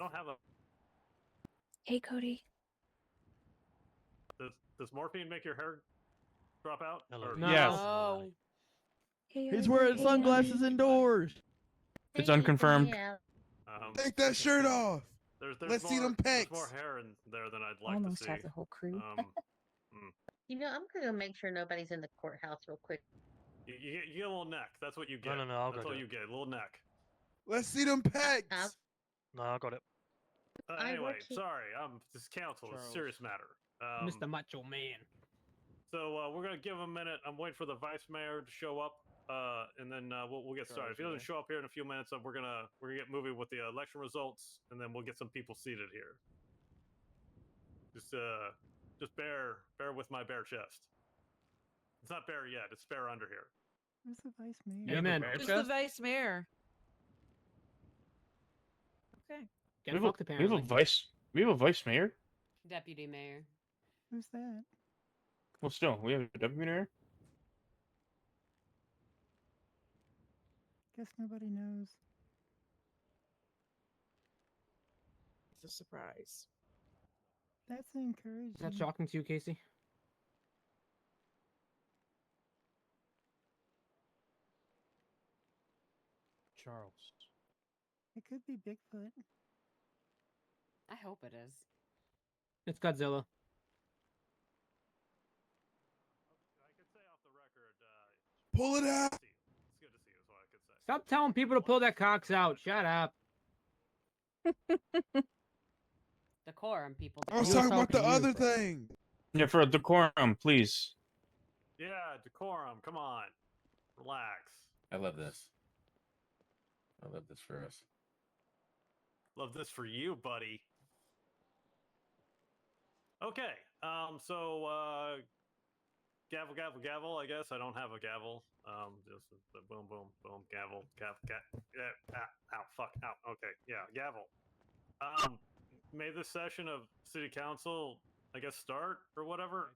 don't have a. Hey, Cody. Does morphine make your hair drop out? Or... No. Yes. Oh. Hey, He's are wearing you sunglasses indoors. It's unconfirmed. Take that shirt off. Let's more, see them There's pecs. more hair in there than I'd like Almost to see. have the whole crew. You know, I'm gonna make sure nobody's in the courthouse real quick. You get a little neck. That's what you get. No, I'll That's go all do you it. get. A little neck. Let's see them pecs. No, I got it. Anyway, sorry. This council is a serious matter. Mr. Macho Man. So we're gonna give him a minute. I'm waiting for the vice mayor to show up, and then we'll get started. If he doesn't show up here in a few minutes, we're gonna get moving with the election results, and then we'll get some people seated here. Just bear with my bare chest. It's not bare yet. It's bare under here. Where's the vice mayor? Yeah, man. Who's the vice mayor? Okay. Get fucked, We have apparently. a vice. We have a vice mayor. Deputy mayor. Who's that? Well, still, we have a deputy mayor. Guess nobody knows. It's a surprise. That's encouraging. Is that shocking to you, Casey? Charles. It could be Bigfoot. I hope it is. It's Godzilla. I could say off the record. Pull it out. It's good to see you. Is what I could say. Stop telling people to pull their cocks out. Shut up. Decorum, people. I was You talking about the talking to you, other bro. thing. Yeah, for a decorum, please. Yeah, decorum. Come on, relax. I love this. I love this for us. Love this for you, buddy. Okay. So gavel, gavel, gavel. I guess I don't have a gavel. Just the boom, boom, boom, gavel, gavel, yeah. Ow, fuck, ow. Okay, yeah, gavel. May this session of City Council, I guess, start or whatever.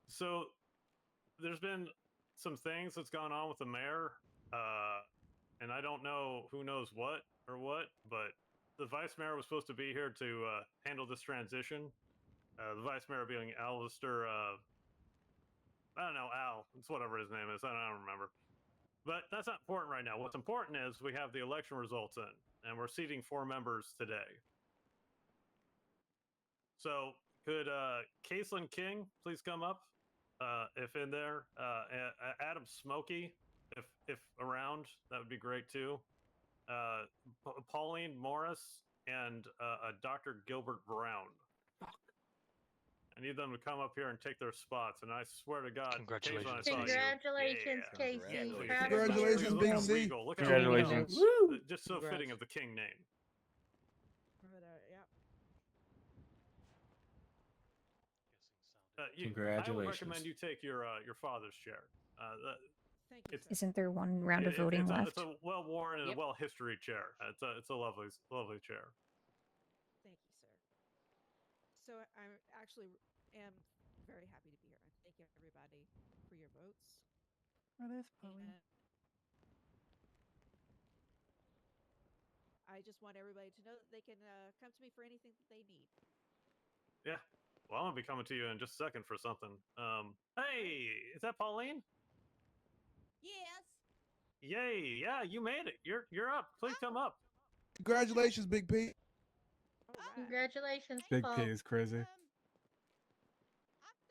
So there's been some things that's gone on with the mayor, and I don't know who knows what or what, but the vice mayor was supposed to be here to handle this transition. The vice mayor being Alistair, I don't know, Al. It's whatever his name is. I don't remember. But that's not important right now. What's important is we have the election results in, and we're seating 4 members today. So could Caitlin King please come up, if in there? Adam Smokey, if around, that would be great too. Pauline Morris and Dr. Gilbert Brown. I need them to come up here and take their spots, and I swear to God, Congratulations. Casey, I saw you. Congratulations, Yeah. Casey. Please. Proud of you. Congratulations, Look Big how C. regal. Look how Congratulations. regal. Just so Congrats. fitting of the King name. I would Congratulations. recommend you take your father's chair. Thank you, It's- sir. Isn't there one round of voting left? It's a well-worn and Yep. a well-history chair. It's a lovely chair. Thank you, sir. So I actually am very happy to be here. Thank you, everybody, for your votes. Oh, there's Pauline. And I just want everybody to know that they can come to me for anything that they need. Yeah. Well, I'm gonna be coming to you in just a second for something. Hey, is that Pauline? Yes. Yay! Yeah, you made it. You're up. Please come up. Congratulations, Big P. All right. Congratulations, Big Paul. P is crazy.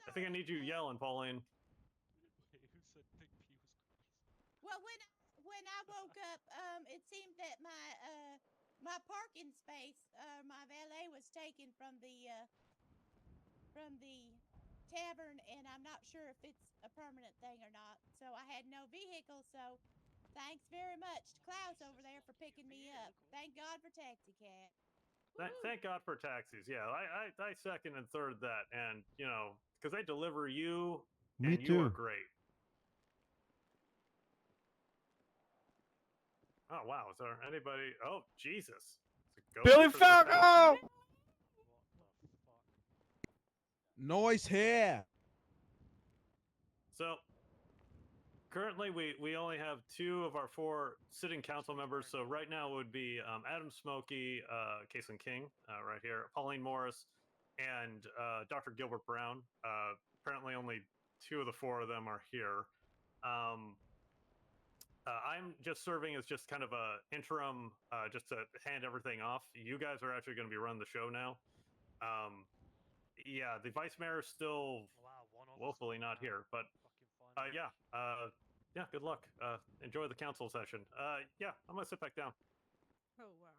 I think I need you yelling, Pauline. Well, when I woke up, it seemed that my parking space, my valet was taken from the tavern, and I'm not sure if it's a permanent thing or not. So I had no vehicle. So thanks very much to Klaus over there for picking me up. Thank God for Taxi Cat. Thank God for taxis. Yeah, I second and third that, and you know, because they deliver you, Me and you are too. great. Oh wow, is there anybody? Oh Jesus, It's a ghost Billy of Christmas Falco! past. Noise here. So, Currently, we only have 2 of our 4 sitting council members. So right now it would be Adam Smokey, Kason King, right here, Pauline Morris, and Dr. Gilbert Brown. Apparently, only 2 of the 4 of them are here. I'm just serving as just kind of a interim, just to hand everything off. You guys are actually going to be running the show now. Yeah, the vice mayor is still woefully not here, but yeah, good luck. Enjoy the council session. Yeah, I'm gonna sit back down. Oh wow.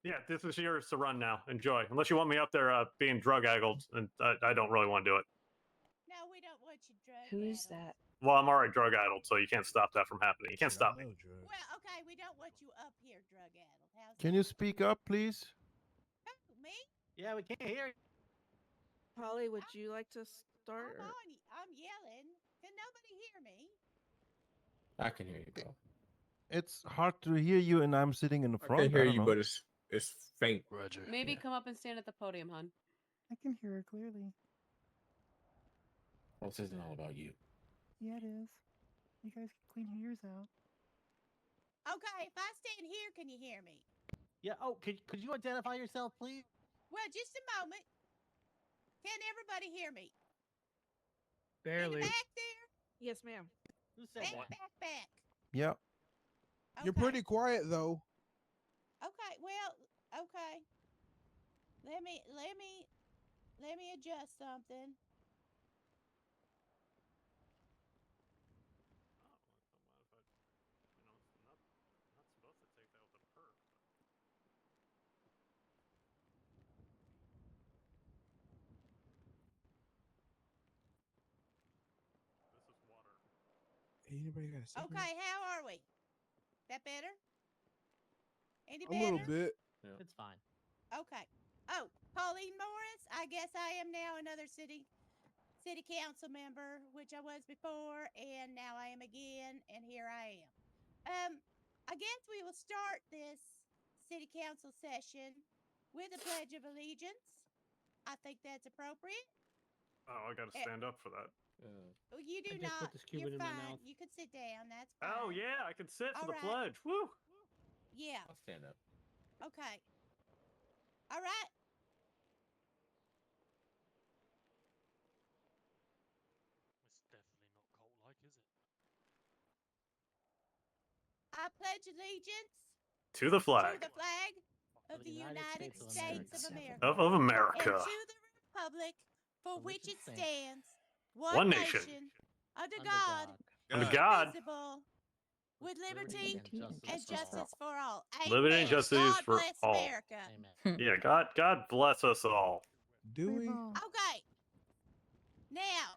Yeah, this is yours to run now. Enjoy. Unless you want me up there being drug-addled, and I don't really want to do it. No, we don't want you drug Who is addled. that? Well, I'm already drug-addled, so you can't stop that from happening. You can't stop me. Well, okay, we don't want you up here drug addled. How's Can that? you speak up, please? Who, me? Yeah, we can't hear you. Polly, would you like to start? I'm Or... on. I'm yelling. Can nobody hear me? I can hear you, bro. It's hard to hear you, and I'm sitting in the I front. can hear don't you, know. but it's faint. Roger. Maybe Yeah. come up and stand at the podium, hon. I can hear her clearly. Well, this isn't all about you. Yeah, it is. You guys can clean your ears out. Okay, if I stand here, can you hear me? Yeah. Oh, could you identify yourself, please? Well, just a moment. Can everybody hear me? In Barely. the back there? Yes, ma'am. Who said Back, that? back. Yeah. You're Okay. pretty quiet though. Okay, well, okay. Let me adjust something. Anybody got a cigarette? Okay, how are we? That better? Any A better? little bit. It's fine. Okay. Oh, Pauline Morris. I guess I am now another city council member, which I was before, and now I am again, and here I am. I guess we will start this city council session with a pledge of allegiance. I think that's appropriate. Oh, I gotta stand up for that. Oh, you do I just not. put this You're Cuban in my fine. mouth. You can sit down. That's fine. Oh yeah, I can sit for All the right. pledge. Woo! Yeah. I'll stand up. Okay. All right. It's definitely not cult-like, is it? I pledge allegiance To the to flag the flag of the United States of America of and America. to the republic for which it stands, one One nation. nation, under God, Under God, indivisible, with liberty Liberty and justice for all. liberty and Amen. justice God for bless all. America. Yeah, God bless us all. Do Play we? ball. Okay. Now,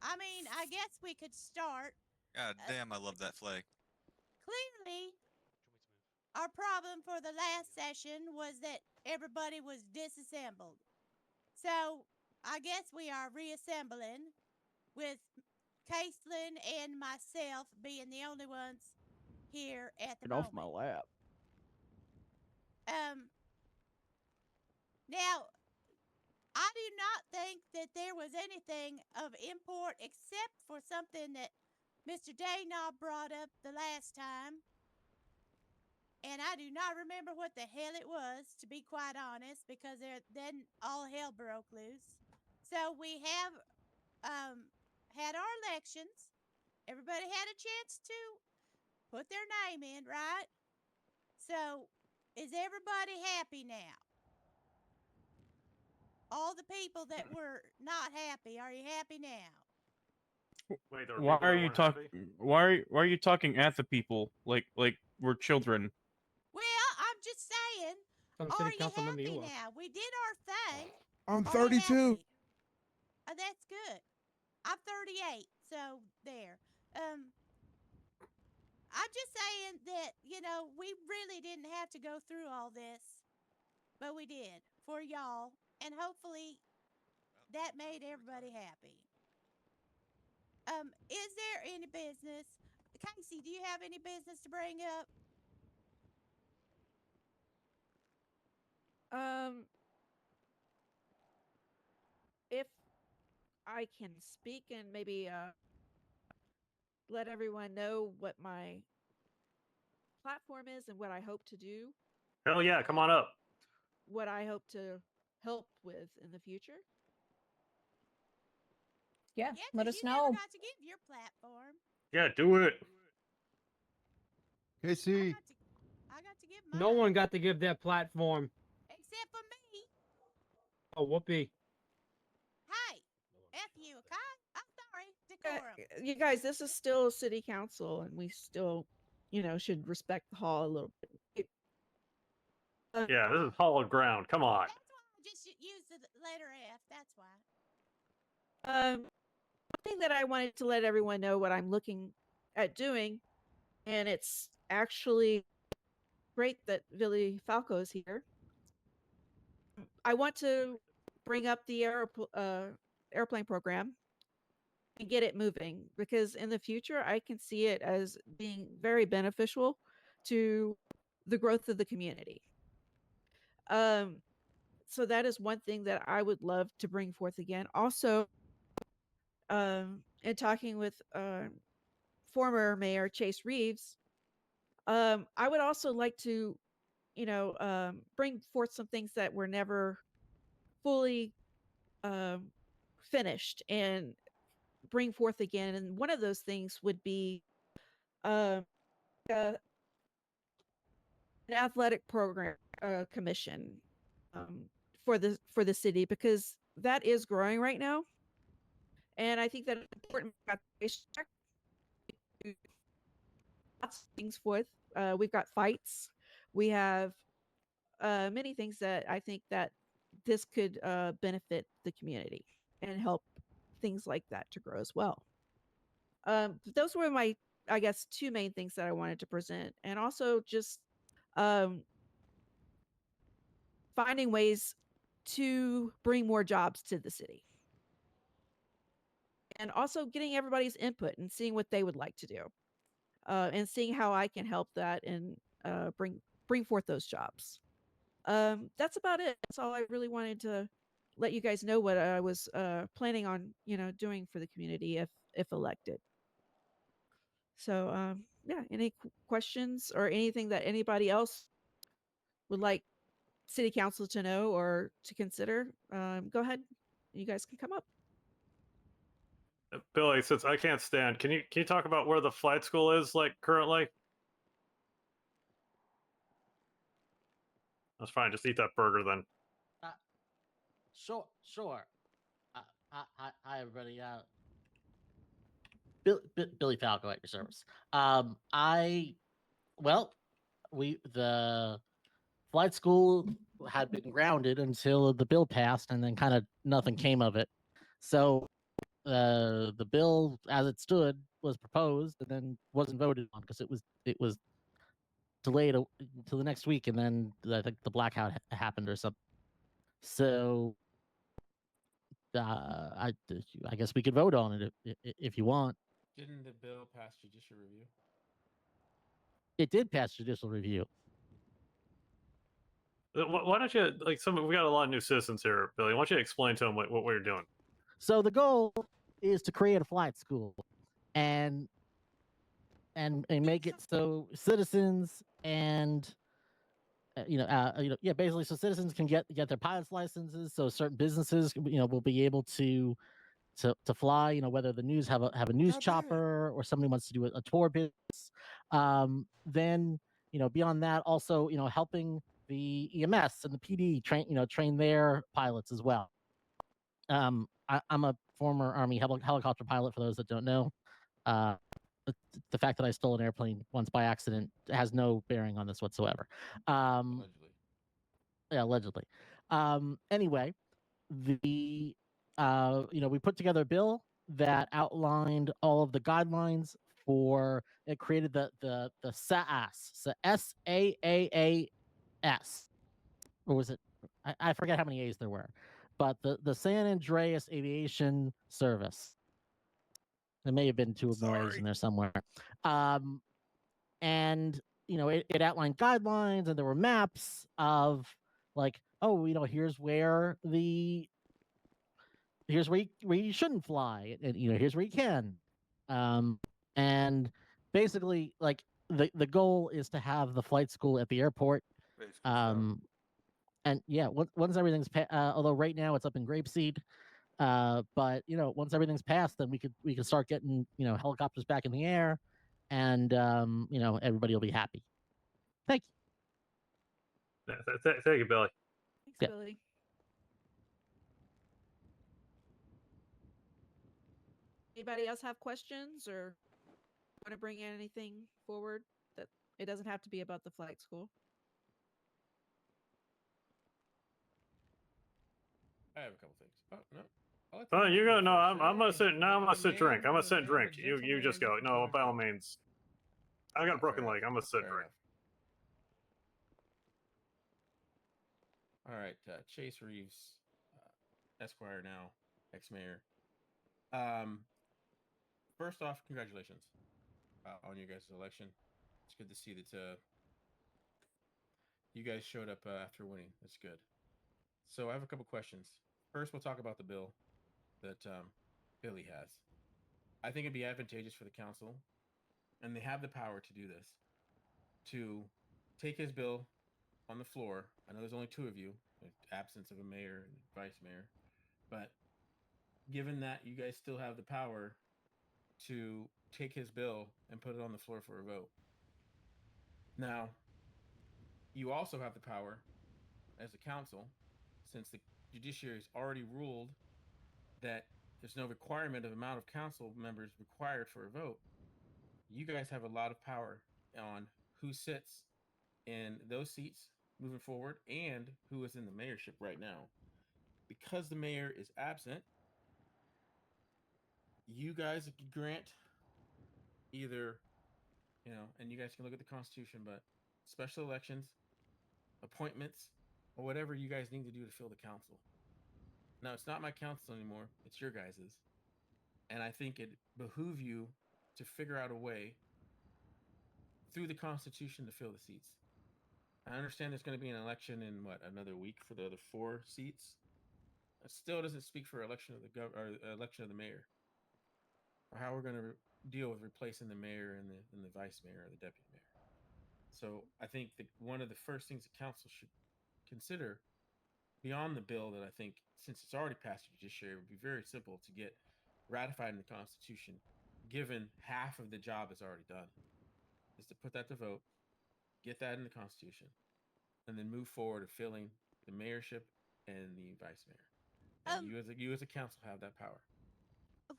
I mean, I guess we could start. God damn, I love that flag. Clearly, our problem for the last session was that everybody was disassembled. So, I guess we are reassembling with Caitlin and myself being the only ones here at the moment. lap. Now, I do not think that there was anything of import except for something that Mr. Daynob brought up the last time. And I do not remember what the hell it was, to be quite honest, because then all hell broke loose. So we have had our elections. Everybody had a chance to put their name in, right? So is everybody happy now? All the people that were not happy, are you happy now? Wait, there were Why people are that you weren't talking? happy? Why are you talking at the people like we're children? Well, I'm just saying, Some are city you council member happy you are. now? We did our thing. I'm Are you 32. happy? Oh, that's good. I'm 38, so there. I'm just saying that, we really didn't have to go through all this, but we did for y'all, and hopefully that made everybody happy. Is there any business? Casey, do you have any business to bring up? If I can speak and maybe let everyone know what my platform is and what I hope to do, Hell yeah, come on up. what I hope to help with in the future. Yeah, Yeah, let 'cause us you never know. got to give your platform. Yeah, do it. Casey. I got to give mine. No one got to give their platform. Except for me. Oh, whoopee. Hey, F you, okay? I'm sorry. Decorum. You guys, this is still city council, and we still, should respect the hall a little bit. Yeah, this is hollow ground. Come on. That's why I just use the letter F. That's why. One thing that I wanted to let everyone know what I'm looking at doing, and it's actually great that Billy Falco is here. I want to bring up the airplane program and get it moving, because in the future I can see it as being very beneficial to the growth of the community. So that is one thing that I would love to bring forth again. Also, in talking with former Mayor Chase Reeves, I would also like to, bring forth some things that were never fully finished and bring forth again. And one of those things would be an athletic program commission for the city, because that is growing right now, and I think that it's important. Lots of things forth. We've got fights. We have many things that I think that this could benefit the community and help things like that to grow as well. Those were my, I guess, two main things that I wanted to present, and also just finding ways to bring more jobs to the city, and also getting everybody's input and seeing what they would like to do, and seeing how I can help that and bring forth those jobs. That's about it. That's all I really wanted to let you guys know what I was planning on, doing for the community if elected. So yeah, any questions or anything that anybody else would like city council to know or to consider, go ahead. You guys can come up. Billy, since I can't stand, can you talk about where the flight school is, like, currently? That's fine. Just eat that burger then. Sure. Hi, everybody. Billy Falco at your service. The flight school had been grounded until the bill passed, and then kind of nothing came of it. So the bill, as it stood, was proposed and then wasn't voted on because it was delayed until the next week, and then I think the blackout happened or something. So I guess we could vote on it if you want. Didn't the bill pass judicial review? It did pass judicial review. Why don't you, like, we got a lot of new citizens here, Billy. Why don't you explain to them what we're doing? So the goal is to create a flight school and make it so citizens and basically so citizens can get their pilot's licenses, so certain businesses will be able to fly, whether the news have a news chopper or somebody wants to do a tour business. Then beyond that, also helping the EMS and the PD train their pilots as well. I'm a former Army helicopter pilot, for those that don't know. The fact that I stole an airplane once by accident has no bearing on this whatsoever. Allegedly. Yeah, allegedly. Anyway, we put together a bill that outlined all of the guidelines for it. Created the SAAS, so SAAAS, or was it? I forget how many A's there were, but the San Andreas Aviation Service. There may have been two more A's in there somewhere. And it outlined guidelines, and there were maps of like, here's where you shouldn't fly, and here's where you can. And basically, like the goal is to have the flight school at the airport. And yeah, once everything's although right now it's up in Grapeseed, but once everything's passed, then we can start getting helicopters back in the air, and everybody will be happy. Thank you. Thank you, Billy. Thanks, Yeah. Billy. Anybody else have questions or want to bring anything forward? That it doesn't have to be about the flight school. I have a couple things. Oh no. Oh, you go. No, I'm gonna sit. Now I'm gonna sit drink. I'm gonna sit and drink. You just go. No, by all means. I got a broken leg. I'm gonna sit drink. All right, Chase Reeves, Esquire now, ex-mayor. First off, congratulations on your guys' election. It's good to see that you guys showed up after winning. That's good. So I have a couple questions. First, we'll talk about the bill that Billy has. I think it'd be advantageous for the council, and they have the power to do this, to take his bill on the floor. I know there's only two of you, in absence of a mayor and vice mayor, but given that you guys still have the power to take his bill and put it on the floor for a vote. Now, you also have the power as a council, since the judiciary has already ruled that there's no requirement of amount of council members required for a vote. You guys have a lot of power on who sits in those seats moving forward and who is in the mayorship right now. Because the mayor is absent, you guys grant either, and you guys can look at the Constitution, but special elections, appointments, or whatever you guys need to do to fill the council. Now, it's not my council anymore. It's your guys's. And I think it behoove you to figure out a way through the Constitution to fill the seats. I understand there's going to be an election in another week for the other 4 seats. It still doesn't speak for election of the election of the mayor, or how we're going to deal with replacing the mayor and the vice mayor or the deputy mayor. So I think that one of the first things the council should consider, beyond the bill that I think, since it's already passed the judiciary, would be very simple to get ratified in the Constitution, given half of the job is already done, is to put that to vote, get that in the Constitution, and then move forward to filling the mayorship and the vice mayor. And you as a council have that power.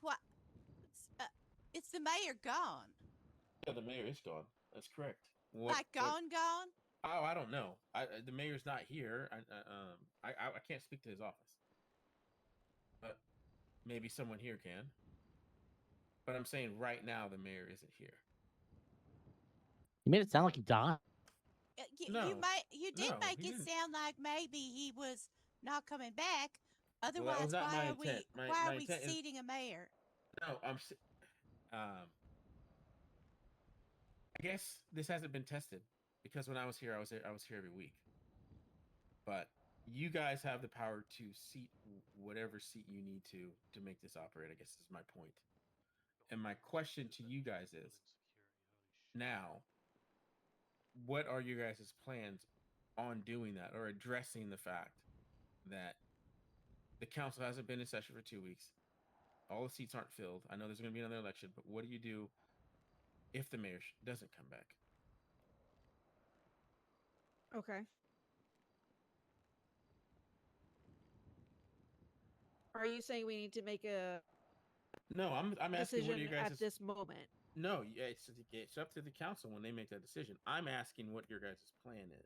What? It's the mayor gone. Yeah, the mayor is gone. That's correct. Gone? Oh, I don't know. The mayor's not here. I can't speak to his office, but maybe someone here can. But I'm saying right now the mayor isn't here. You made it sound like he died. No, You did make it sound like maybe he was not coming back. Otherwise, why are we seating a mayor? No, I guess this hasn't been tested, because when I was here, I was here every week. But you guys have the power to seat whatever seat you need to make this operate, I guess is my point. And my question to you guys is, now, what are you guys' plans on doing that, or addressing the fact that the council hasn't been in session for 2 weeks? All the seats aren't filled. I know there's going to be another election, but what do you do if the mayor doesn't come back? Okay. Are you saying we need to make a No, I'm asking what you guys at this moment? No, it's up to the council when they make that decision. I'm asking what your guys' plan is.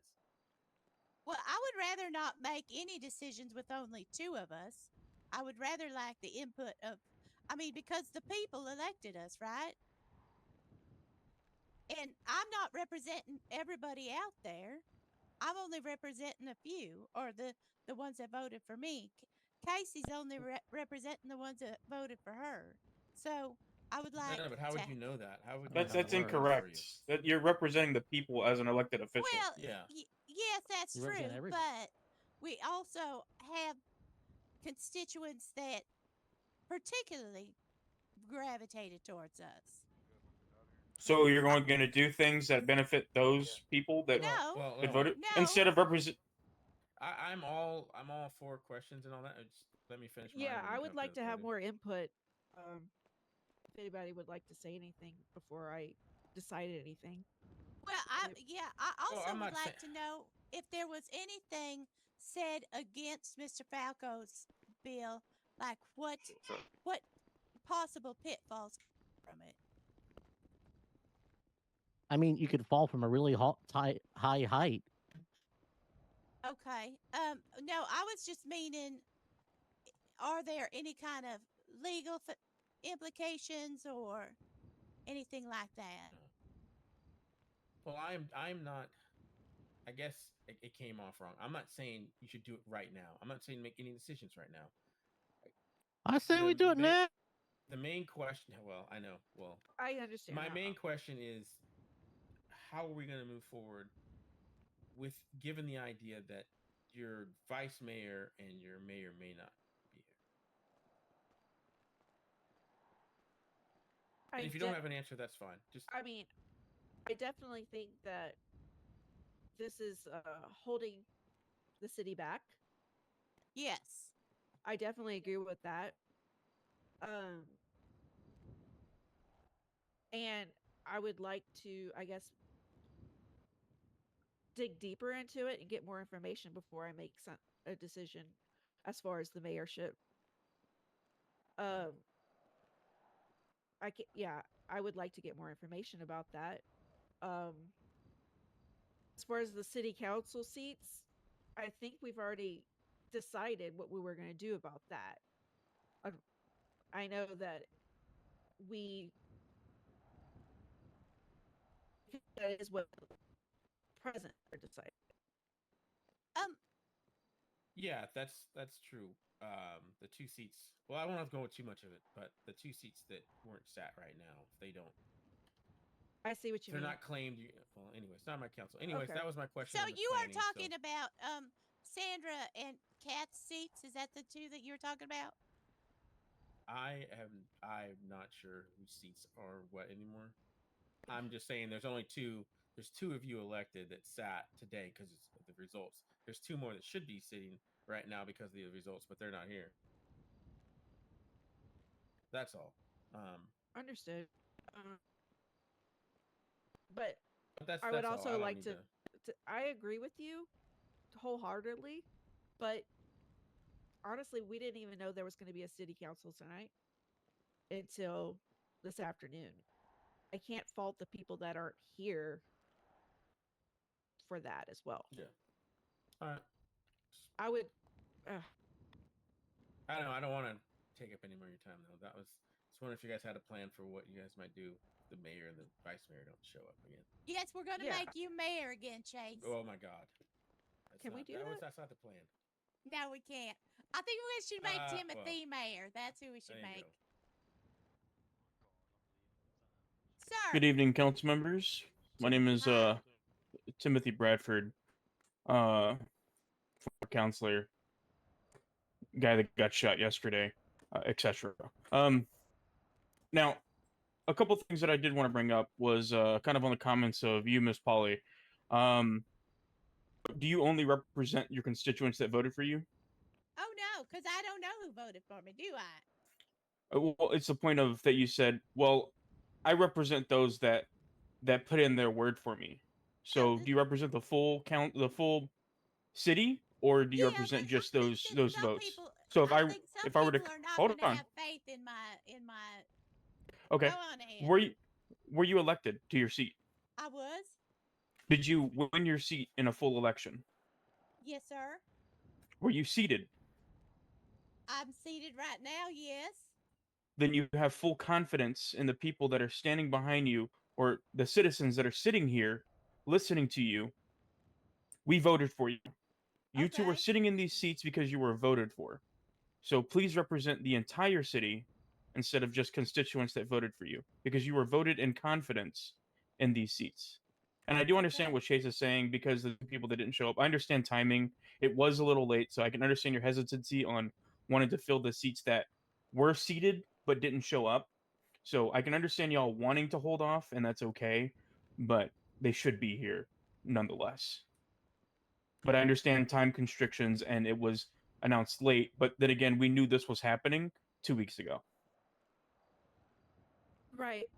Well, I would rather not make any decisions with only 2 of us. I would rather like the input of, because the people elected us, right? And I'm not representing everybody out there. I'm only representing a few, or the ones that voted for me. Casey's only representing the ones that voted for her. So I would like. No, but how would you know that? How would That's incorrect. That you're representing the people as an elected official. Well, yeah. Yes, that's You true. represent everybody. But we also have constituents that particularly gravitated towards us. So you're going to do things that benefit those people that No. that voted No. instead of represent. I'm all for questions and all that. Just let me finish. Yeah, mine, and I you would come up like the to have podium. more input. If anybody would like to say anything before I decided anything. Well, I also I'm would not like to know if there was anything said against Mr. Falco's bill, like what possible pitfalls come from it. I mean, you could fall from a really high height. Okay. No, I was just meaning, are there any kind of legal implications or anything like that? Well, I'm not. I guess it came off wrong. I'm not saying you should do it right now. I'm not saying make any decisions right now. I say we do it now. The main question. Well, I know. Well, I understand. my main question is, how are we going to move forward with given the idea that your vice mayor and your mayor may not be here? And if you don't have an answer, that's fine. I mean, I definitely think that this is holding the city back. Yes. I definitely agree with that. And I would like to, I guess, dig deeper into it and get more information before I make a decision as far as the mayorship. I would like to get more information about that. As far as the city council seats, I think we've already decided what we were going to do about that. I know that that is what the president decided. Yeah, that's true. The two seats. Well, I won't have to go with too much of it, but the two seats that weren't sat right now, if they don't. I see what you They're mean. not claimed. Well, anyway, it's not my council. Anyways, Okay. that was my question. So on the you are planning, talking about Sandra and Kat's seats? Is that the two that you're talking about? I'm not sure whose seats are what anymore. I'm just saying there's only two. There's two of you elected that sat today because of the results. There's two more that should be sitting right now because of the results, but they're not here. That's all. Understood. But that's I would all. also I don't like need to. I agree with you wholeheartedly, but honestly, we didn't even know there was going to be a city council tonight until this afternoon. I can't fault the people that aren't here for that as well. Yeah. All right. I would. I don't know. I don't want to take up any more of your time though. That was. Just wondering if you guys had a plan for what you guys might do. The mayor and the vice mayor don't show up again. Yes, we're going to make you mayor again, Chase. Oh my God. Can we do that? That's not the plan. No, we can't. I think we should make Timothy mayor. That's who we should make. Sir. Good evening, council members. My name is Timothy Bradford, former counselor, guy that got shot yesterday, etc. Now, a couple things that I did want to bring up was kind of on the comments of you, Miss Polly. Do you only represent your constituents that voted for you? Oh no, because I don't know who voted for me, do I? Well, it's the point of that you said. Well, I represent those that put in their word for me. So, do you represent the full the full city, or do you represent just those votes? People, so if I were to are not hold on, on. have faith in my. Okay. Go on ahead. Were you elected to your seat? I was. Did you win your seat in a full election? Yes, sir. Were you seated? I'm seated right now. Yes. Then you have full confidence in the people that are standing behind you, or the citizens that are sitting here listening to you. We voted for you. You two are sitting in these seats because you were voted for. So please represent the entire city instead of just constituents that voted for you, because you were voted in confidence in these seats. And I do understand what Chase is saying because of the people that didn't show up. I understand timing. It was a little late, so I can understand your hesitancy on wanting to fill the seats that were seated but didn't show up. So I can understand y'all wanting to hold off, and that's okay, but they should be here nonetheless. But I understand time constrictions, and it was announced late. But then again, we knew this was happening 2 weeks ago. Right.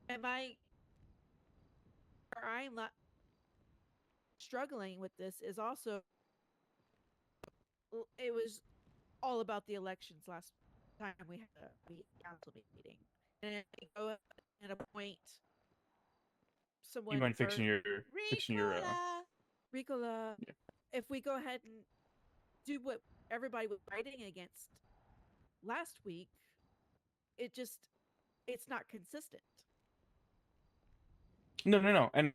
Am I or I'm not struggling with this is also it was all about the elections last time we had a council meeting. And if we go and appoint someone You mind for fixing your Ricola, Yeah. if we go ahead and do what everybody was fighting against last week, it's not consistent. No, and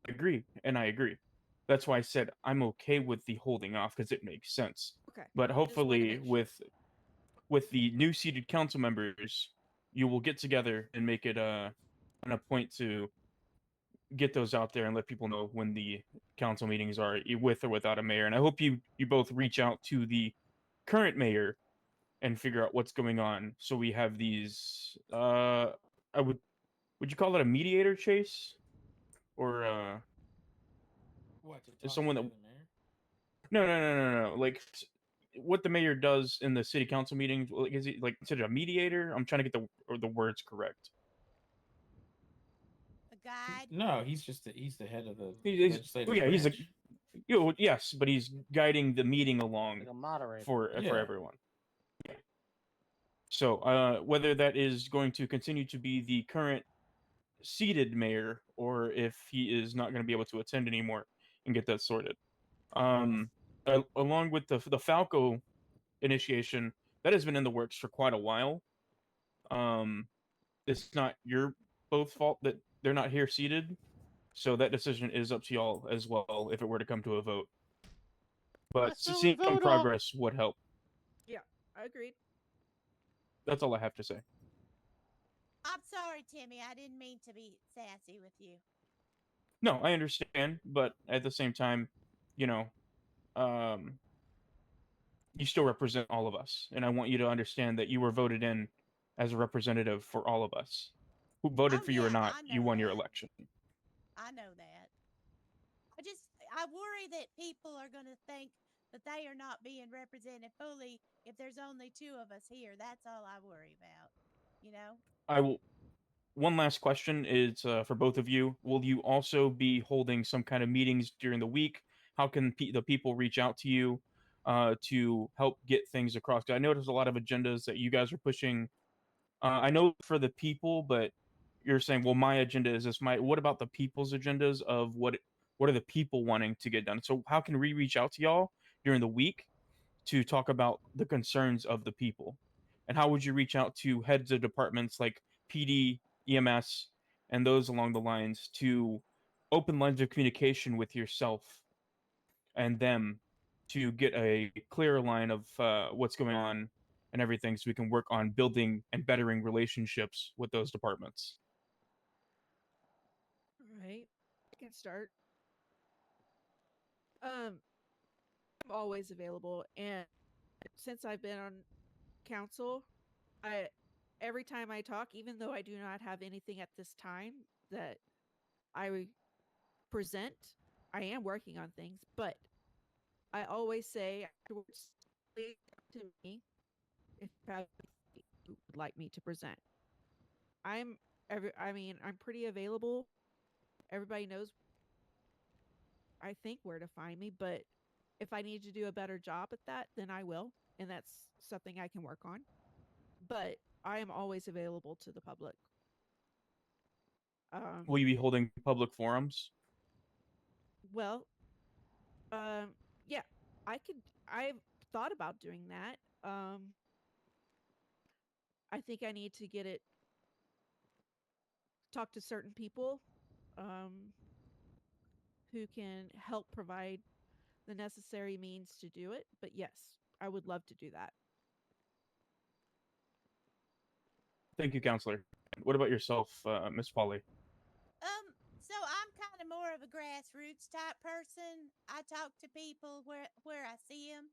I agree. That's why I said I'm okay with the holding off because it makes sense. Okay. But I just wanna hopefully, make sure. with the new seated council members, you will get together and make it a point to get those out there and let people know when the council meetings are, with or without a mayor. And I hope you both reach out to the current mayor and figure out what's going on, so we have these. I would you call it a mediator, Chase, or What to talk someone to that? the mayor? No. Like what the mayor does in the city council meetings. Like, is he like considered a mediator? I'm trying to get the words correct. A guide. No, he's the head of the He's legislative well, yeah, he's a branch. yes, but he's guiding the meeting along Like a moderator. for Yeah. everyone. Yeah. So whether that is going to continue to be the current seated mayor, or if he is not going to be able to attend anymore and get that sorted. Along with the Falco initiation, that has been in the works for quite a while. It's not your both fault that they're not here seated, so that decision is up to y'all as well if it were to come to a vote. But So seeing some vote progress would help. Yeah, I agreed. That's all I have to say. I'm sorry, Timmy. I didn't mean to be sassy with you. No, I understand, but at the same time, you know, you still represent all of us, and I want you to understand that you were voted in as a representative for all of us. Who voted Oh, for you or yeah, not, I you know won your that. election. I know that. I worry that people are going to think that they are not being represented fully if there's only two of us here. That's all I worry about. You know? I will. One last question is for both of you. Will you also be holding some kind of meetings during the week? How can the people reach out to you to help get things across? 'Cause I noticed a lot of agendas that you guys are pushing. I know for the people, but you're saying, well, my agenda is this. What about the people's agendas of what are the people wanting to get done? So how can we reach out to y'all during the week to talk about the concerns of the people? And how would you reach out to heads of departments like PD, EMS, and those along the lines to open lines of communication with yourself and them to get a clear line of what's going on and everything, so we can work on building and bettering relationships with those departments? All right. I can start. I'm always available, and since I've been on council, every time I talk, even though I do not have anything at this time that I present, I am working on things, but I always say afterwards, please come to me if you have anything you would like me to present. I'm pretty available. Everybody knows, I think, where to find me, but if I need to do a better job at that, then I will, and that's something I can work on. But I am always available to the public. Will you be holding public forums? Well, yeah, I've thought about doing that. I think I need to talk to certain people, who can help provide the necessary means to do it. But yes, I would love to do that. Thank you, Counselor. What about yourself, Miss Polly? So I'm kind of more of a grassroots type person. I talk to people where I see them,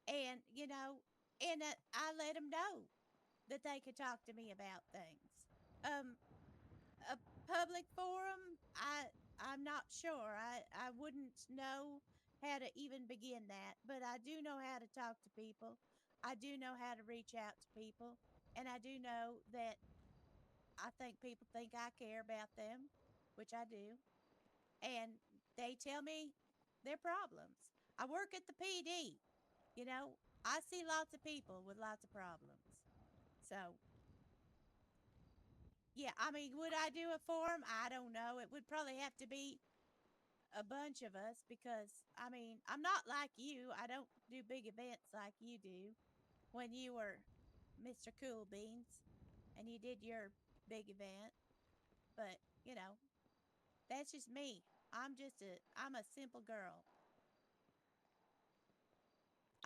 and I let them know that they could talk to me about things. a public forum, I'm not sure. I wouldn't know how to even begin that, but I do know how to talk to people. I do know how to reach out to people, and I do know that I think people think I care about them, which I do, and they tell me their problems. I work at the PD. You know, I see lots of people with lots of problems. So, yeah, I mean, would I do a forum? I don't know. It would probably have to be a bunch of us because, I mean, I'm not like you. I don't do big events like you do. When you were Mr. Cool Beans and you did your big event. But, you know, that's just me. I'm a simple girl.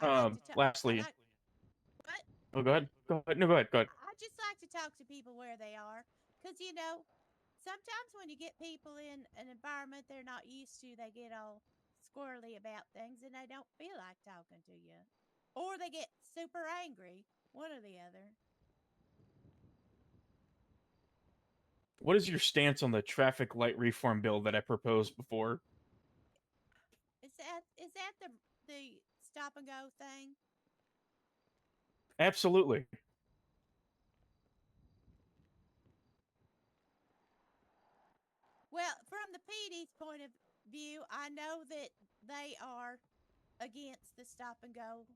I like to talk. Lastly, What? oh, go ahead. Go ahead. No, go ahead. Go ahead. I just like to talk to people where they are. Because, you know, sometimes when you get people in an environment they're not used to, they get all squirrely about things and they don't feel like talking to you. Or they get super angry, one or the other. What is your stance on the traffic light reform bill that I proposed before? Is that the stop and go thing? Absolutely. Well, from the PD's point of view, I know that they are against the stop and go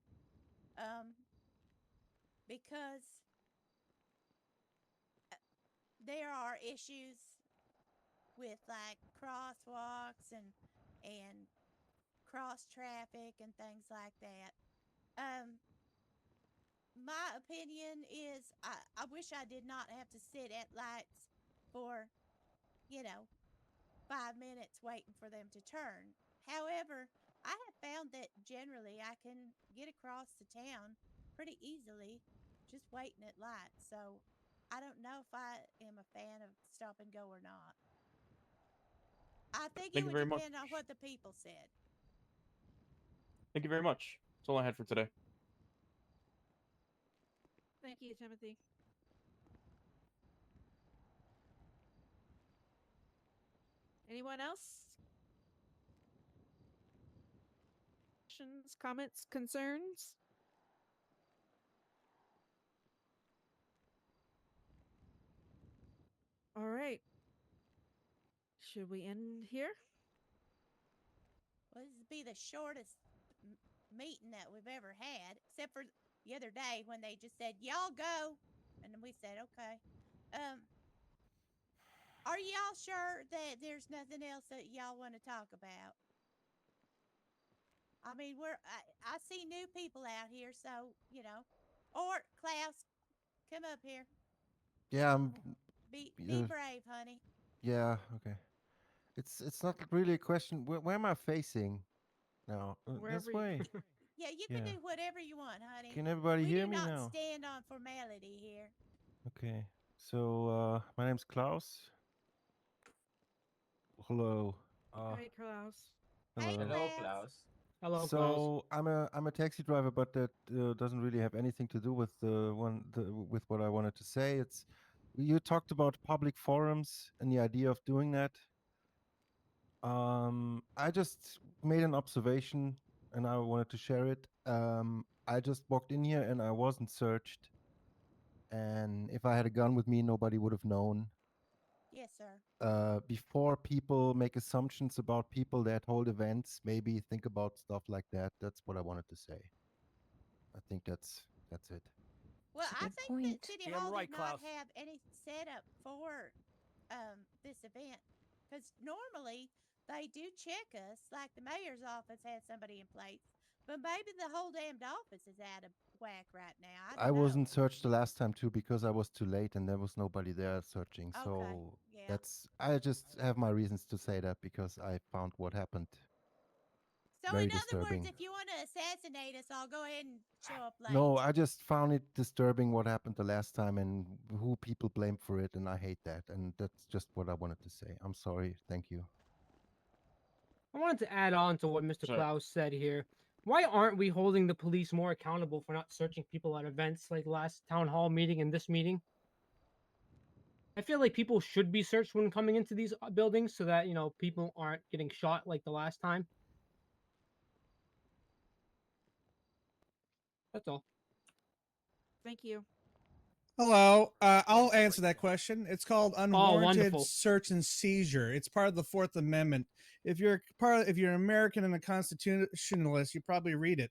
because there are issues with like crosswalks and cross traffic and things like that. My opinion is I wish I did not have to sit at lights for, you know, 5 minutes waiting for them to turn. However, I have found that generally I can get across the town pretty easily just waiting at lights. So I don't know if I am a fan of stop and go or not. I think Thank it you would very much. depend on what the people said. Thank you very much. That's all I had for today. Thank you, Timothy. Anyone else? Questions, comments, concerns? All right. Should we end here? Well, this would be the shortest meeting that we've ever had, except for the other day when they just said, "Y'all go," and then we said, "Okay." Are y'all sure that there's nothing else that y'all want to talk about? I mean, I see new people out here, so you know. Or Klaus, come up here. Yeah, Be uh, brave, honey. yeah, okay. It's not really a question. Where am I facing now? This Wherever way. Yeah, you can Yeah. do whatever you want, honey. Can everybody We hear do me not now? stand on formality here. Okay. So my name's Klaus. Hello. Hi, Klaus. Hey, Hello. Klaus. Hello, Klaus. So I'm a taxi driver, but that doesn't really have anything to do with with what I wanted to say. It's you talked about public forums and the idea of doing that. I just made an observation and I wanted to share it. I just walked in here and I wasn't searched. And if I had a gun with me, nobody would have known. Yes, sir. Before people make assumptions about people that hold events, maybe think about stuff like that. That's what I wanted to say. I think that's it. Well, That's a I good think point. that City Damn Hall right, did not Klaus. have any setup for this event because normally they do check us. Like the mayor's office has somebody in place, but maybe the whole damned office is out of whack right now. I I don't know. wasn't searched the last time too because I was too late and there was nobody there searching. Okay, So yeah. I just have my reasons to say that because I found what happened So very in other words, disturbing. if you want to assassinate us, I'll go ahead and show up late. No, I just found it disturbing what happened the last time and who people blame for it, and I hate that. And that's just what I wanted to say. I'm sorry. Thank you. I wanted to add on to what Mr. Sorry. Klaus said here. Why aren't we holding the police more accountable for not searching people at events like last town hall meeting and this meeting? I feel like people should be searched when coming into these buildings so that, people aren't getting shot like the last time. That's all. Thank you. Hello. I'll answer that question. It's called unwarranted wonderful. search and seizure. It's part of the Fourth Amendment. If you're an American and a constitutionalist, you probably read it.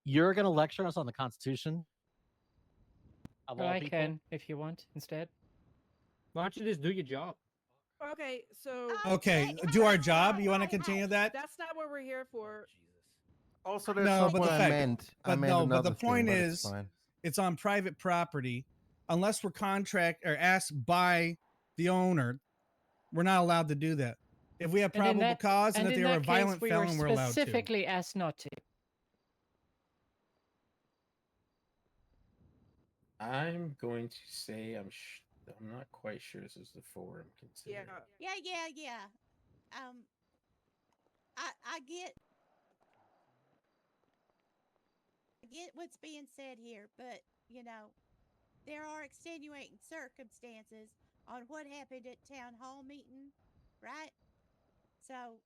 You're gonna lecture us on the Constitution? Of all I people? can if you want instead. Why don't you just do your job? Okay, so Okay, do our job. You want to continue that? that's not what we're here for. Also, that's No, not but what the I fact, meant. I but meant no, but another the point thing, but it's is, fine. it's on private property. Unless we're contract or asked by the owner, we're not allowed to do that. If we have And in probable that- cause and if in they were a that case, violent we were felon, we're allowed to. specifically asked not to. I'm going to say I'm not quite sure this is the forum considered. Yeah. I get what's being said here, but there are extenuating circumstances on what happened at town hall meeting, right? So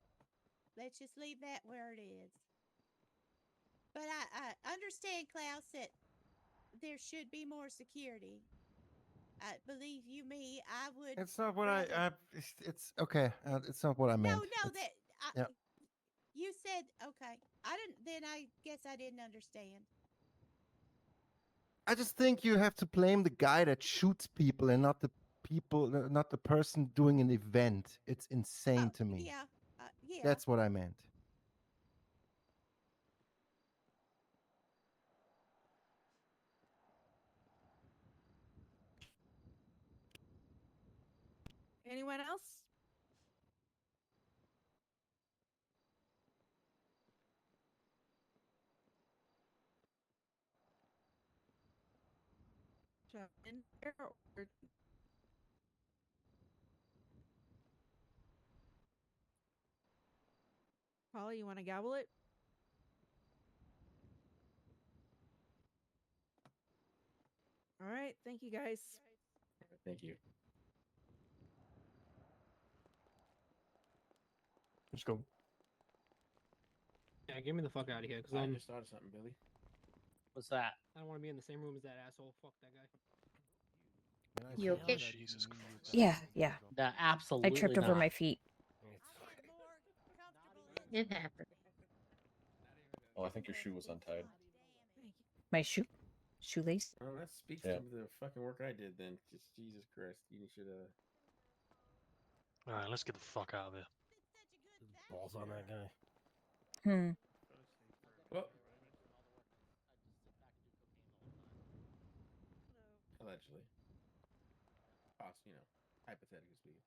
let's just leave that where it is. But I understand, Klaus, that there should be more security. Believe you me, I would. It's not what I it's okay. It's not what I meant. No, It's- that yeah. you said okay. I didn't. Then I guess I didn't understand. I just think you have to blame the guy that shoots people and not the not the person doing an event. It's insane to me. Yeah. That's what I meant. Anyone else? Jump in there or Polly, you want to gavel it? All right, thank you guys. Thank you. Let's go. Yeah, get me the fuck out of here. Because I just thought of something, Billy. What's that? I don't want to be in the same room as that asshole. Fuck that guy. You okay? Jesus Christ. Yeah. Absolutely. I tripped over not. my feet. It happened. Oh, I think your shoe was untied. My shoelace. Well, that speaks Yeah. to the fucking work I did then. Just Jesus Christ. You should Alright, let's get the fuck out of here. Balls on that guy. Well, allegedly. Hypothetically speaking.